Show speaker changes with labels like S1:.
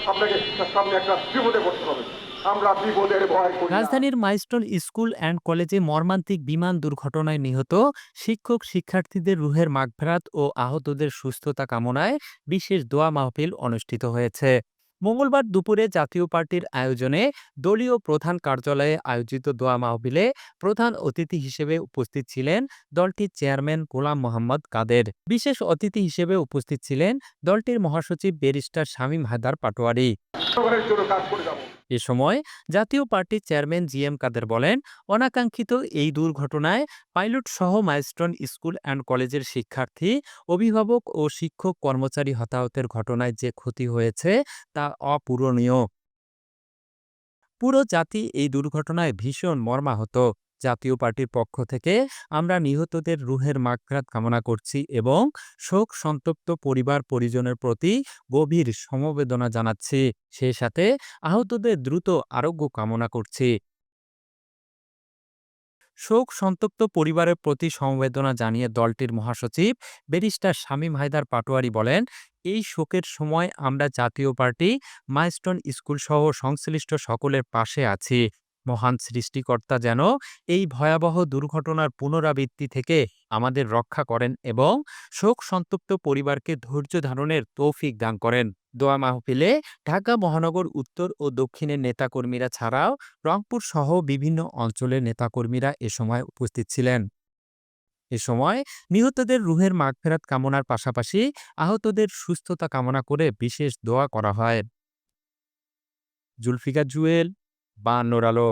S1: আপনাকে সামনে একটা বিপদে পড়তে হবে। আমরা বিপদের ভয় করি না।
S2: রাজধানীর মাইলস্টোন স্কুল অ্যান্ড কলেজে মর্মান্তিক বিমান দুর্ঘটনায় নিহত শিক্ষক শিক্ষার্থীদের রুহের মাগফেরাত ও আহতদের সুস্থতা কামনায় বিশেষ দোয়া মাহফিল অনুষ্ঠিত হয়েছে। মঙ্গলবার দুপুরে জাতীয় পার্টির আয়োজনে দলীয় প্রধান কার্যালয়ে আয়োজিত দোয়া মাহফিলে প্রধান অতিথি হিসেবে উপস্থিত ছিলেন দলটির চেয়ারম্যান গোলাম মোহাম্মদ কাদের। বিশেষ অতিথি হিসেবে উপস্থিত ছিলেন দলটির মহাসচিব ব্যারিস্টার শামীম হায়দার পাটোয়ারি।
S1: জনগণের জন্য কাজ করে যাব।
S2: এ সময় জাতীয় পার্টির চেয়ারম্যান জি এম কাদের বলেন, অনাকাঙ্ক্ষিত এই দুর্ঘটনায় পাইলট সহ মাইলস্টোন স্কুল অ্যান্ড কলেজের শিক্ষার্থী, অভিভাবক ও শিক্ষক কর্মচারী হতাহতের ঘটনায় যে ক্ষতি হয়েছে তা অপূরণীয়। পুরো জাতি এই দুর্ঘটনায় ভীষণ মর্মাহত। জাতীয় পার্টির পক্ষ থেকে আমরা নিহতদের রুহের মাগফিরাত কামনা করছি এবং শোক সন্তপ্ত পরিবার পরিজনের প্রতি গভীর সমবেদনা জানাচ্ছি। সেই সাথে আহতদের দ্রুত আরোগ্য কামনা করছি। শোক সন্তপ্ত পরিবারের প্রতি সমবেদনা জানিয়ে দলটির মহাসচিব ব্যারিস্টার শামীম হায়দার পাটোয়ারি বলেন, এই শোকের সময় আমরা জাতীয় পার্টি, মাইলস্টোন স্কুল সহ সংশ্লিষ্ট সকলের পাশে আছি। মহান সৃষ্টিকর্তা যেন এই ভয়াবহ দুর্ঘটনার পুনরাবৃত্তি থেকে আমাদের রক্ষা করেন এবং শোক সন্তপ্ত পরিবারকে ধৈর্য ধারণের তৌফিক দান করেন। দোয়া মাহফিলে ঢাকা মহানগর উত্তর ও দক্ষিণের নেতাকর্মীরা ছাড়াও রংপুর সহ বিভিন্ন অঞ্চলের নেতাকর্মীরা এ সময় উপস্থিত ছিলেন। এ সময় নিহতদের রুহের মাগফেরাত কামনার পাশাপাশি আহতদের সুস্থতা কামনা করে বিশেষ দোয়া করা হয়। জুলফিকার জুয়েল, ৫২ আলো।